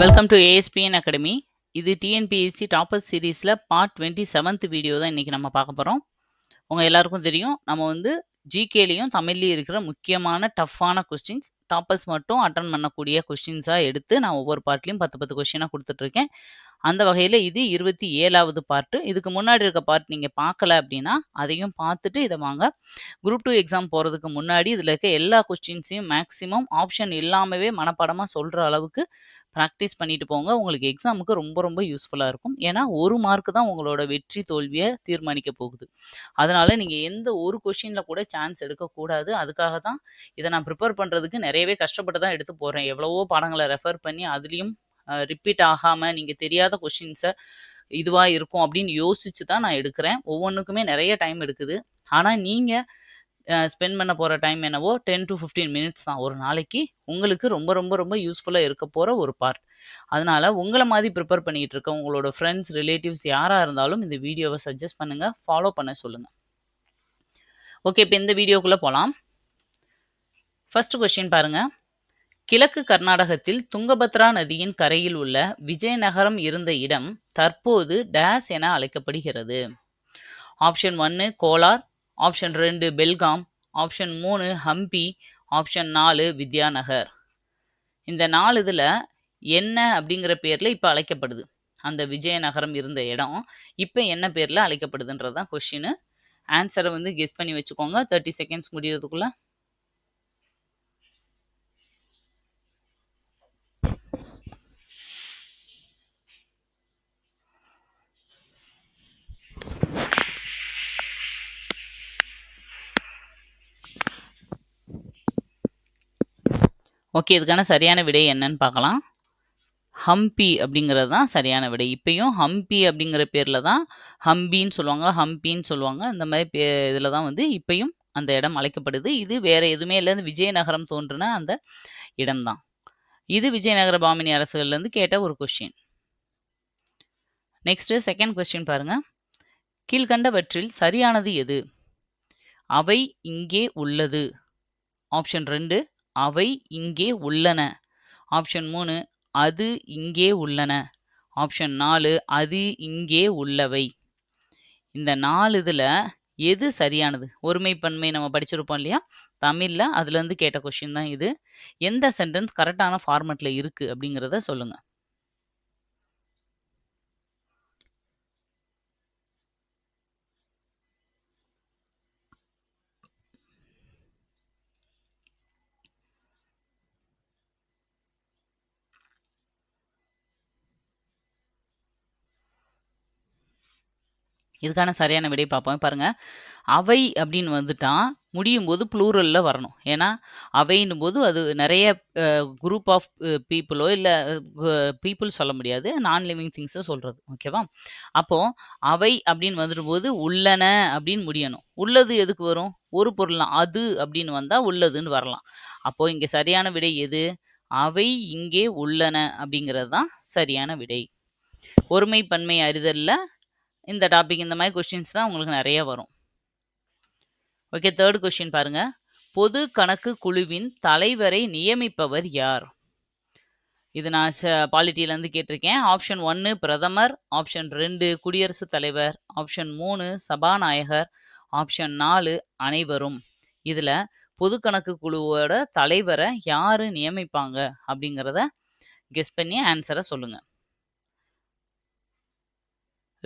Welcome to ASPN academy. இது TNPSC toppers சீரீஸில் part 27th video தான் இன்றைக்கி நம்ம பார்க்க போகிறோம். உங்கள் எல்லாருக்கும் தெரியும், நம்ம வந்து ஜிகேலையும் தமிழ்லையும் இருக்கிற முக்கியமான டஃப்பான கொஸ்டின்ஸ் டாப்பர்ஸ் மட்டும் அட்டன் பண்ணக்கூடிய கொஸ்டின்ஸாக எடுத்து நான் ஒவ்வொரு பார்ட்லையும் 10 கொஸ்டினாக கொடுத்துட்ருக்கேன். அந்த வகையில் இது 27வது பார்ட்டு. இதுக்கு முன்னாடி இருக்க பார்ட் நீங்கள் பார்க்கல அப்படின்னா அதையும் பார்த்துட்டு இதை வாங்க. குரூப் 2 எக்ஸாம் போகிறதுக்கு முன்னாடி இதில் இருக்க எல்லா கொஸ்டின்ஸையும் மேக்ஸிமம் ஆப்ஷன் இல்லாமவே மனப்பாடமாக சொல்கிற அளவுக்கு ப்ராக்டிஸ் பண்ணிட்டு போங்க. உங்களுக்கு எக்ஸாமுக்கு ரொம்ப ரொம்ப யூஸ்ஃபுல்லாக இருக்கும். ஏன்னா 1 மார்க் தான் உங்களோட வெற்றி தோல்வியை தீர்மானிக்க போகுது. அதனால் நீங்கள் எந்த ஒரு கொஷினில் கூட சான்ஸ் எடுக்கக்கூடாது. அதுக்காக தான் இதை நான் ப்ரிப்பேர் பண்ணுறதுக்கு நிறையவே கஷ்டப்பட்டு தான் எடுத்து போகிறேன். எவ்வளவோ பாடங்களை ரெஃபர் பண்ணி அதுலேயும் ரிப்பீட் ஆகாமல் நீங்கள் தெரியாத கொஷின்ஸை இதுவாக இருக்கும் அப்படின்னு யோசித்து தான் நான் எடுக்கிறேன். ஒவ்வொன்றுக்குமே நிறைய டைம் எடுக்குது. ஆனால் நீங்கள் ஸ்பெண்ட் பண்ண போகிற டைம் என்னவோ 10 to 15 மினிட்ஸ் தான் ஒரு நாளைக்கு. உங்களுக்கு ரொம்ப ரொம்ப ரொம்ப யூஸ்ஃபுல்லாக இருக்க போகிற ஒரு பார்ட். அதனால் உங்களை மாதிரி ப்ரிப்பேர் பண்ணிகிட்டு இருக்க உங்களோட ஃப்ரெண்ட்ஸ் ரிலேட்டிவ்ஸ் யாராக இருந்தாலும் இந்த வீடியோவை சஜஸ்ட் பண்ணுங்கள், ஃபாலோ பண்ண சொல்லுங்கள். ஓகே, இப்போ இந்த வீடியோக்குள்ளே போகலாம். ஃபர்ஸ்ட் கொஸ்டின் பாருங்கள். கிழக்கு கர்நாடகத்தில் துங்கபத்ரா நதியின் கரையில் உள்ள விஜயநகரம் இருந்த இடம் தற்போது டேஸ் என அழைக்கப்படுகிறது. Option 1 Kolar, option 2 Belgaum, option 3 Hampi, option 4 Vidyanagar. இந்த 4 இதில் என்ன அப்படிங்கிற பேரில் இப்போ அழைக்கப்படுது? அந்த விஜயநகரம் இருந்த இடம் இப்போ என்ன பேரில் அழைக்கப்படுதுன்றது தான் கொஷின். ஆன்சரை வந்து கெஸ் பண்ணி வச்சுக்கோங்க. 30 செகண்ட்ஸ் முடியறதுக்குள்ள. ஓகே, இதுக்கான சரியான விடை என்னன்னு பார்க்கலாம். ஹம்பி அப்படிங்கிறது தான் சரியான விடை. இப்பயும் ஹம்பி அப்படிங்கிற பேரில் தான் ஹம்பின்னு சொல்லுவாங்க, ஹம்பின்னு சொல்லுவாங்க. இந்த மாதிரி இதில் தான் வந்து இப்பயும் அந்த இடம் அழைக்கப்படுது. இது வேறு எதுவுமே இல்லை, விஜயநகரம் தோன்றின அந்த இடம்தான். இது விஜயநகர பாமினி அரசுகள்லேருந்து கேட்ட ஒரு கொஸ்டின். நெக்ஸ்ட்டு செகண்ட் கொஸ்டின் பாருங்கள். கீழ்கண்டவற்றில் சரியானது எது? அவை இங்கே உள்ளது. ஆப்ஷன் 2 அவை இங்கே உள்ளன. ஆப்ஷன் 3 அது இங்கே உள்ளன. ஆப்ஷன் 4 அது இங்கே உள்ளவை. இந்த 4 இதில் எது சரியானது? ஒருமைப்பன்மை நம்ம படிச்சிருப்போம் இல்லையா தமிழில், அதுலேருந்து கேட்ட கொஸ்டின் தான் இது. எந்த சென்டென்ஸ் கரெக்டான ஃபார்மேட்டில் இருக்குது அப்படிங்கிறத சொல்லுங்கள். இதுக்கான சரியான விடை பார்ப்போம். பாருங்கள், அவை அப்படின்னு வந்துட்டா முடியும் போது ப்ளூரலில் வரணும். ஏன்னா அவைன்னும் போது அது நிறைய குரூப் ஆஃப் பீப்புளோ இல்லை பீப்புள் சொல்ல முடியாது, நான் லிவிங் திங்ஸை சொல்கிறது. ஓகேவா? அப்போது அவை அப்படின்னு வந்துடும்போது உள்ளன அப்படின்னு முடியணும். உள்ளது எதுக்கு வரும்? ஒரு பொருள் அது அப்படின்னு வந்தால் உள்ளதுன்னு வரலாம். அப்போது இங்கே சரியான விடை எது? அவை இங்கே உள்ளன அப்படிங்கிறது தான் சரியான விடை. ஒருமைப்பன்மை அறிதலில் இந்த டாபிக், இந்த மாதிரி கொஸ்டின்ஸ் தான் உங்களுக்கு நிறைய வரும். ஓகே, தேர்ட் கொஸ்டின் பாருங்க. பொது கணக்கு குழுவின் தலைவரை நியமிப்பவர் யார்? இது நான் பாலிட்டியிலேருந்து கேட்டிருக்கேன். ஆப்ஷன் 1 பிரதமர், ஆப்ஷன் 2 குடியரசுத் தலைவர், ஆப்ஷன் 3 சபாநாயகர், ஆப்ஷன் 4 அனைவரும். இதில் பொது கணக்கு குழுவோட தலைவரை யார் நியமிப்பாங்க அப்படிங்கிறத கெஸ் பண்ணி ஆன்சரை சொல்லுங்கள்.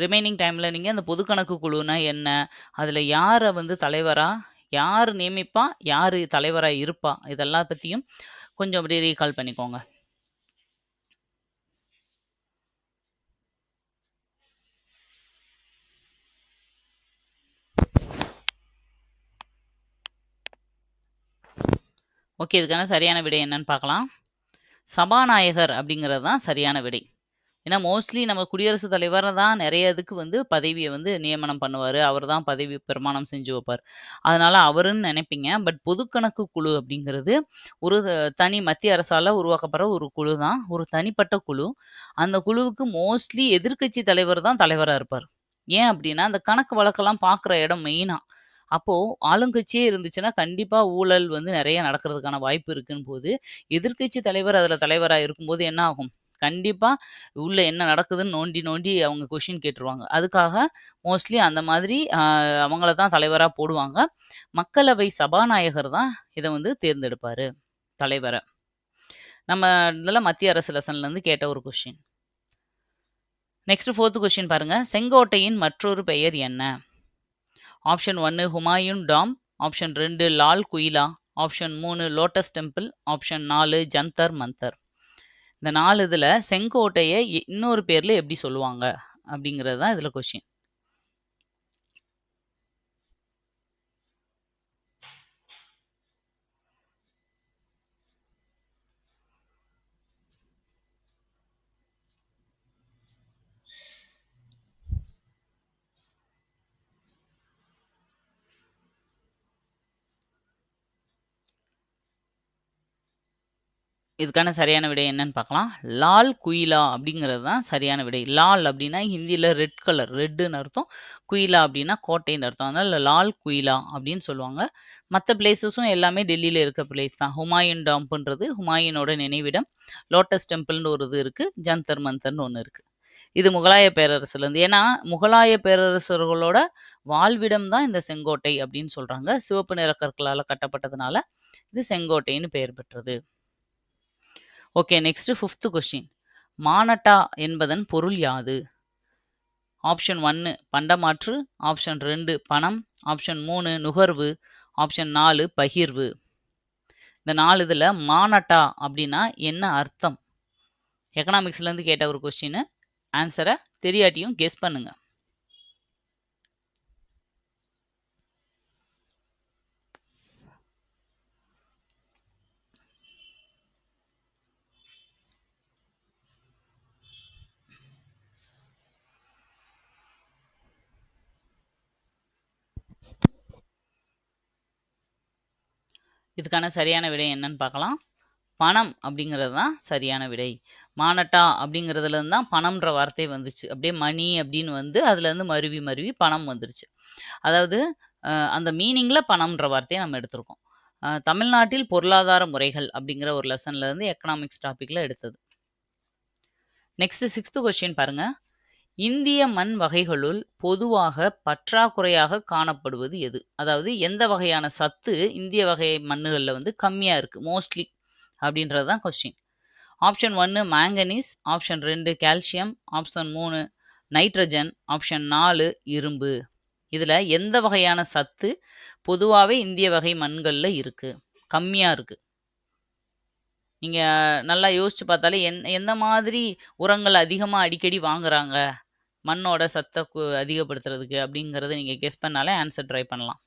ரிமைனிங் டைமில் நீங்கள் அந்த பொது கணக்கு குழுனா என்ன, அதில் யாரை வந்து தலைவராக, யார் நியமிப்பா, யார் தலைவராக இருப்பா, இதெல்லாம் பற்றியும் கொஞ்சம் அப்படியே ரீகால் பண்ணிக்கோங்க. ஓகே, இதுக்கான சரியான விடை என்னன்னு பார்க்கலாம். சபாநாயகர் அப்படிங்கிறது தான் சரியான விடை. ஏன்னா மோஸ்ட்லி நம்ம குடியரசுத் தலைவர் தான் நிறைய இதுக்கு வந்து பதவியை வந்து நியமனம் பண்ணுவார், அவர் தான் பதவி பிரமாணம் செஞ்சு வைப்பார். அதனால் அவருன்னு நினைப்பீங்க. பட் பொதுக்கணக்கு குழு அப்படிங்கிறது ஒரு தனி மத்திய அரசால் உருவாக்கப்படுற ஒரு குழு தான், ஒரு தனிப்பட்ட குழு. அந்த குழுவுக்கு மோஸ்ட்லி எதிர்க்கட்சி தலைவர் தான் தலைவராக இருப்பார். ஏன் அப்படின்னா அந்த கணக்கு வழக்கெல்லாம் பார்க்குற இடம் மெயினாக. அப்போது ஆளுங்கட்சியே இருந்துச்சுன்னா கண்டிப்பாக ஊழல் வந்து நிறைய நடக்கிறதுக்கான வாய்ப்பு இருக்குன்னு போது எதிர்க்கட்சி தலைவர் அதில் தலைவராக இருக்கும்போது என்ன ஆகும்? கண்டிப்பா உள்ள என்ன நடக்குதுன்னு நோண்டி நோண்டி அவங்க கொஸ்டின் கேட்டுருவாங்க. அதுக்காக மோஸ்ட்லி அந்த மாதிரி அவங்கள தான் தலைவரா போடுவாங்க. மக்களவை சபாநாயகர் தான் இத வந்து தேர்ந்தெடுப்பாரு, தலைவர. நம்ம இதுல மத்திய அரசு லெசன்லேருந்து கேட்ட ஒரு கொஸ்டின். நெக்ஸ்ட் 4th கொஸ்டின் பாருங்க. செங்கோட்டையின் மற்றொரு பெயர் என்ன? Option 1 Humayun tomb, option 2 Lal Qila, option 3 lotus temple, option 4 Jantar Mantar. இந்த 4 இதுல செங்கோட்டைய இன்னொரு பேர்ல எப்படி சொல்லுவாங்க அப்படிங்கிறது தான் இதுல கொஸ்டின். இதுக்கான சரியான விடை என்னன்னு பார்க்கலாம். லால் குயிலா அப்படிங்கிறது தான் சரியான விடை. லால் அப்படின்னா ஹிந்தியில ரெட் கலர், ரெட்டுன்னு அர்த்தம். குயிலா அப்படின்னா கோட்டைன்னு அர்த்தம். அதனால லால் குயிலா அப்படின்னு சொல்லுவாங்க. மற்ற பிளேசஸும் எல்லாமே டெல்லியில இருக்க பிளேஸ் தான். ஹுமாயூன் டாம்ப்ன்றது ஹுமாயூனோட நினைவிடம். லோட்டஸ் டெம்பிள்னு ஒரு இது இருக்கு. ஜந்தர் மந்தர்னு ஒன்று இருக்கு. இது முகலாய பேரரசுலேருந்து. ஏன்னா முகலாய பேரரசர்களோட வாழ்விடம் தான் இந்த செங்கோட்டை அப்படின்னு சொல்றாங்க. சிவப்பு நிற கற்களால் கட்டப்பட்டதுனால இது செங்கோட்டைன்னு பெயர் பெற்றது. Okay, next 5th question. மானட்டா என்பதன் பொருள் யாது? ஆப்ஷன் 1 பண்டமாற்று, ஆப்ஷன் 2 பணம், ஆப்ஷன் 3 நுகர்வு, ஆப்ஷன் 4 பகிர்வு. இந்த 4 இதில் மானட்டா அப்படின்னா என்ன அர்த்தம்? எக்கனாமிக்ஸ்லேருந்து கேட்ட ஒரு கொஸ்டின். ஆன்சரை தெரியாட்டியும் கெஸ் பண்ணுங்க. இதுக்கான சரியான விடை என்னன்னு பார்க்கலாம். பணம் அப்படிங்கிறது தான் சரியான விடை. மானட்டா அப்படிங்கிறதுலேருந்து தான் பணம்ன்ற வார்த்தை வந்துச்சு. அப்படியே மணி அப்படின்னு வந்து அதுலேருந்து மருவி மருவி பணம் வந்துருச்சு. அதாவது அந்த மீனிங்கில் பணம்ன்ற வார்த்தையை நம்ம எடுத்திருக்கோம். தமிழ்நாட்டில் பொருளாதார முறைகள் அப்படிங்கிற ஒரு லெசன்லேருந்து எக்கனாமிக்ஸ் டாப்பிக்கில் எடுத்தது. நெக்ஸ்ட் 6th கொஸ்டின் பாருங்க. இந்திய மண் வகைகளுள் பொதுவாக பற்றாக்குறையாக காணப்படுவது எது? அதாவது எந்த வகையான சத்து இந்திய வகை மண்ணுகளில் வந்து கம்மியாக இருக்குது மோஸ்ட்லி அப்படின்றது தான் question. Option 1 manganese, option 2 calcium, option 3 nitrogen, option 4 இரும்பு. இதில் எந்த வகையான சத்து பொதுவாகவே இந்திய வகை மண்களில் இருக்குது, கம்மியாக இருக்குது? நீங்கள் நல்லா யோசிச்சு பார்த்தாலே எந்த மாதிரி உரங்கள் அதிகமாக அடிக்கடி வாங்குறாங்க மண்ணோட சத்தை அதிகப்படுத்துறதுக்கு அப்படிங்கிறத நீங்கள் கெஸ் பண்ணாலே ஆன்சர் ட்ரை பண்ணலாம்.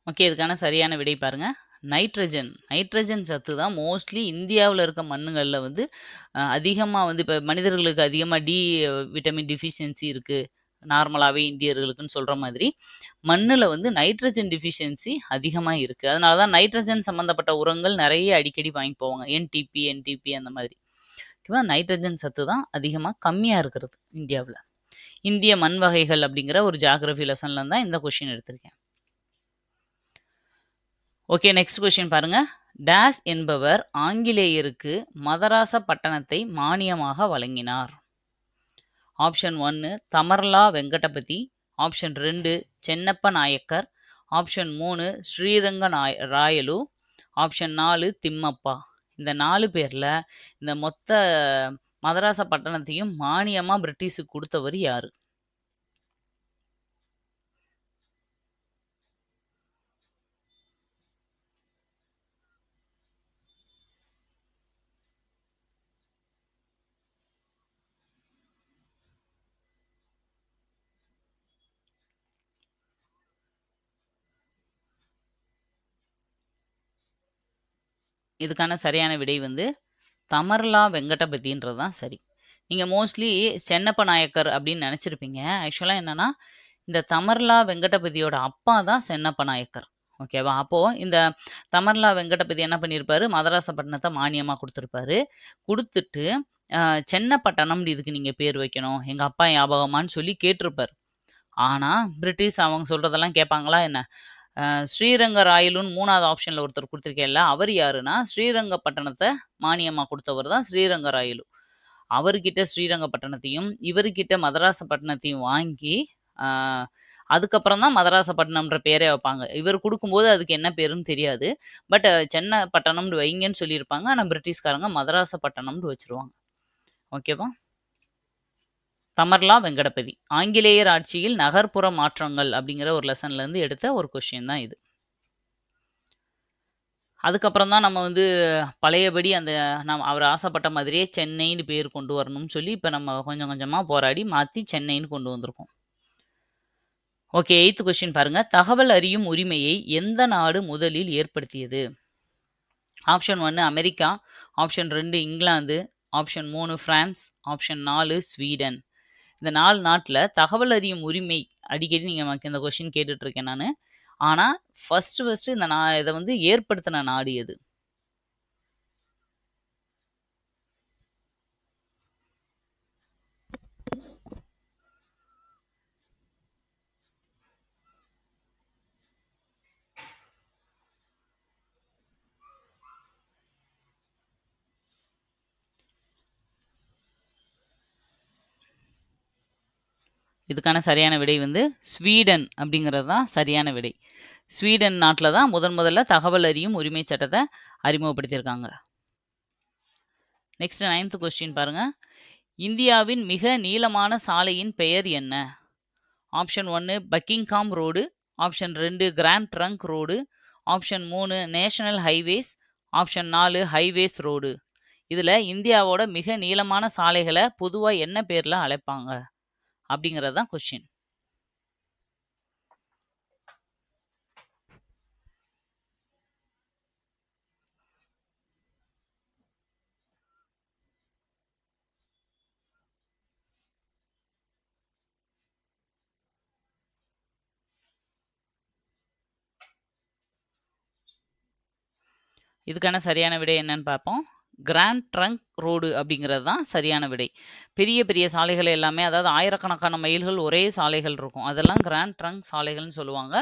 ஓகே, இதுக்கான சரியான விடை பாருங்க. நைட்ரஜன். நைட்ரஜன் சத்து தான் மோஸ்ட்லி இந்தியாவில் இருக்க மண்ணுகளில் வந்து அதிகமாக வந்து இப்போ மனிதர்களுக்கு அதிகமாக விட்டமின் டிஃபிஷியன்சி இருக்குது நார்மலாகவே இந்தியர்களுக்குன்னு சொல்கிற மாதிரி மண்ணில் வந்து நைட்ரஜன் டிஃபிஷியன்சி அதிகமாக இருக்குது. அதனால தான் நைட்ரஜன் சம்மந்தப்பட்ட உரங்கள் நிறைய அடிக்கடி வாங்கி போவாங்க. NTP அந்த மாதிரி. ஓகேவா? நைட்ரஜன் சத்து தான் அதிகமாக கம்மியாக இருக்கிறது இந்தியாவில். இந்திய மண் வகைகள் அப்படிங்கிற ஒரு ஜியாகிரபி லெசன்ல தான் இந்த கொஷின் எடுத்திருக்கேன். ஓகே, நெக்ஸ்ட் கொஸ்டின் பாருங்க. டேஸ் என்பவர் ஆங்கிலேயருக்கு மதராச பட்டணத்தை மானியமாக வழங்கினார்? Option 1 Damarla Venkatapathi, option 2 Chennappa Nayakar, option 3 Sriranga Rayalu, option 4 Thimmappa. இந்த 4 பேர்ல இந்த மொத்த மதராச பட்டணத்தையும் மானியமா பிரிட்டிஷுக்கு கொடுத்தவர் யாரு? இதுக்கான சரியான விடை வந்து தமர்லா வெங்கடபதின்றது தான் சரி. நீங்கள் மோஸ்ட்லி சென்னப்ப நாயக்கர் அப்படின்னு நினச்சிருப்பீங்க. ஆக்சுவலாக என்னன்னா இந்த தமர்லா வெங்கடபதியோட அப்பா தான் சென்னப்ப நாயக்கர். ஓகேவா? அப்போது இந்த தமர்லா வெங்கடபதி என்ன பண்ணியிருப்பாரு, மதராசப்பட்டினத்தை மானியமாக கொடுத்துருப்பாரு. கொடுத்துட்டு சென்னப்பட்டணம் இதுக்கு நீங்கள் பேர் வைக்கணும் எங்கள் அப்பா ஞாபகமான்னு சொல்லி கேட்டிருப்பார். ஆனா, பிரிட்டிஷ் அவங்க சொல்றதெல்லாம் கேட்பாங்களா என்ன? ஸ்ரீரங்கராயலுன்னு 3வது ஆப்ஷன்ல ஒருத்தர் குடுத்துருக்கேன்ல, அவர் யாருன்னா, ஸ்ரீரங்கப்பட்டணத்த மானியமா குடுத்தவர் தான் ஸ்ரீரங்கராயலு. அவருகிட்ட ஸ்ரீரங்கப்பட்டணத்தையும், இவருகிட்ட மதராசப்பட்டினத்தையும் வாங்கி, ஆ அதுக்கப்புறம் தான் மதராசப்பட்டினம்ன்ற பேரே வைப்பாங்க. இவர் குடுக்கும்போது அதுக்கு என்ன பேருன்னு தெரியாது. பட் சென்னை பட்டணம்னு வைங்கன்னு சொல்லியிருப்பாங்க. ஆனா பிரிட்டிஷ்காரங்க மதராசப்பட்டினம்னு வச்சுருவாங்க. ஓகேவா? தமர்லா வெங்கடபதி. ஆங்கிலேயர் ஆட்சியில் நகர்ப்புற மாற்றங்கள் அப்படிங்கிற ஒரு லெசன்லேருந்து எடுத்த ஒரு கொஸ்டின் தான் இது. அதுக்கப்புறம் தான் நம்ம வந்து பழையபடி அந்த அவர் ஆசைப்பட்ட மாதிரியே சென்னைன்னு பேர் கொண்டு வரணும்னு சொல்லி, இப்ப நம்ம கொஞ்சம் கொஞ்சமா போராடி மாத்தி சென்னைன்னு கொண்டு வந்திருக்கோம். ஓகே 8த் கொஸ்டின் பாருங்க. தகவல் அறியும் உரிமையை எந்த நாடு முதலில் ஏற்படுத்தியது? Option 1 America, option 2 England, option 3 France, option 4 Sweden. இந்த 4 நாட்ல தகவல் அறியும் உரிமை அடிக்கடி எனக்கு இந்த கொஸ்டின் கேட்டுட்டு இருக்கேன் நானு. ஆனா ஃபர்ஸ்ட் இந்த இத வந்து ஏற்படுத்தின நாடு எது? இதுக்கான சரியான விடை வந்து ஸ்வீடன் அப்படிங்கிறது தான் சரியான விடை. ஸ்வீடன் நாட்டில தான் முதல்ல தகவல் அறியும் உரிமை சட்டத்தை அறிமுகப்படுத்தியிருக்காங்க. நெக்ஸ்ட் 9th கொஸ்டின் பாருங்க. இந்தியாவின் மிக நீளமான சாலையின் பெயர் என்ன? Option 1 Buckingham road, option 2 grand trunk road, option 3 national highways, option 4 highways road. இதுல இந்தியாவோட மிக நீளமான சாலைகளை பொதுவா என்ன பேர்ல அழைப்பாங்க அப்படிங்கிறது தான் கொஸ்டின். இதுக்கான சரியான விடை என்னன்னு பார்ப்போம். கிராண்ட் ட்ரங்க் ரோடு அப்படிங்கிறது தான் சரியான விடை. பெரிய பெரிய சாலைகள் எல்லாமே அதாவது ஆயிரக்கணக்கான மைல்கள் ஒரே சாலைகள் இருக்கும். அதெல்லாம் கிராண்ட் ட்ரங்க் சாலைகள்னு சொல்லுவாங்க.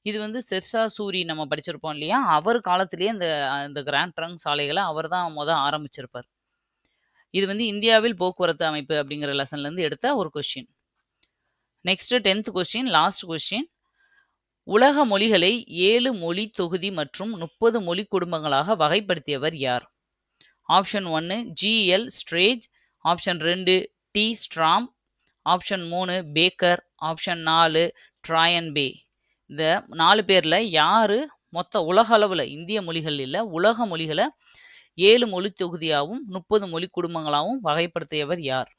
இது வந்து ஷெர்ஷா சூரி நம்ம படிச்சிருப்போம் இல்லையா? அவர் காலத்திலேயே இந்த கிராண்ட் ட்ரங்க் சாலைகளை அவர் தான் ஆரம்பிச்சிருப்பார். இது வந்து இந்தியாவில் போக்குவரத்து அமைப்பு அப்படிங்கிற லெசன்லேருந்து எடுத்த ஒரு question. Next 10th question last question. உலக மொழிகளை 7 மொழி தொகுதி மற்றும் 30 மொழி குடும்பங்களாக வகைப்படுத்தியவர் யார்? Option 1 G L. ஸ்ட்ரேஜ், ஆப்ஷன் 2 டி. ஸ்ட்ராம், ஆப்ஷன் 3 பேக்கர், ஆப்ஷன் 4 ட்ராயன் பே. இந்த 4 பேர்ல யாரு மொத்த உலக அளவில் இந்திய மொழிகள் இல்லை உலக மொழிகளை 7 மொழி தொகுதியாகவும் 30 மொழி குடும்பங்களாகவும் வகைப்படுத்தியவர் யார்?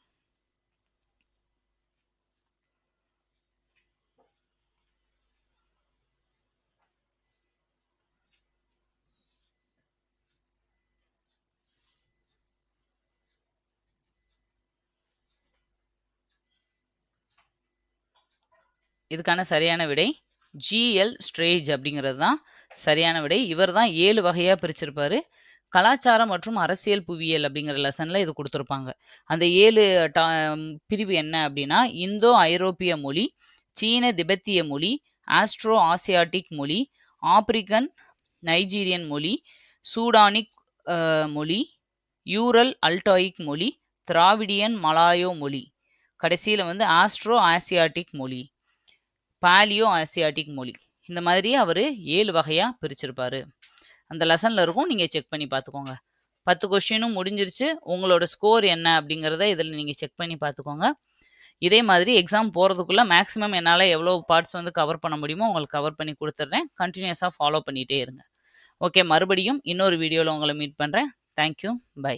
இதுக்கான சரியான விடை ஜி.எல். ஸ்ட்ரேஜ் அப்படிங்கிறது தான் சரியான விடை. இவர் தான் 7 வகையாக பிரிச்சிருப்பாரு. கலாச்சாரம் மற்றும் அரசியல் புவியியல் அப்படிங்கிற லெசனில் இது கொடுத்துருப்பாங்க. அந்த 7 பிரிவு என்ன அப்படின்னா இந்தோ ஐரோப்பிய மொழி, சீன திபெத்திய மொழி, ஆஸ்ட்ரோ ஆசியாட்டிக் மொழி, ஆப்பிரிக்கன் நைஜீரியன் மொழி, சூடானிக் மொழி, யூரல் அல்டாயிக் மொழி, திராவிடியன் மலாயோ மொழி, கடைசியில் வந்து ஆஸ்ட்ரோ ஆசியாட்டிக் மொழி, பாலியோ ஆசியாட்டிக் மொழி. இந்த மாதிரி அவர் 7 வகையாக பிரிச்சிருப்பாரு. அந்த லெசனில் இருக்கும், நீங்கள் செக் பண்ணி பார்த்துக்கோங்க. 10 கொஸ்டினும் முடிஞ்சிருச்சு. உங்களோட ஸ்கோர் என்ன அப்படிங்கிறத இதில் நீங்கள் செக் பண்ணி பார்த்துக்கோங்க. இதே மாதிரி எக்ஸாம் போகிறதுக்குள்ளே மேக்ஸிமம் என்னால் எவ்வளோ பார்ட்ஸ் வந்து கவர் பண்ண முடியுமோ உங்களுக்கு கவர் பண்ணி கொடுத்துட்றேன். கண்டினியூஸாக ஃபாலோ பண்ணிகிட்டே இருங்க. ஓகே, மறுபடியும் இன்னொரு வீடியோவில் உங்களை மீட் பண்ணுறேன். Thank you, by.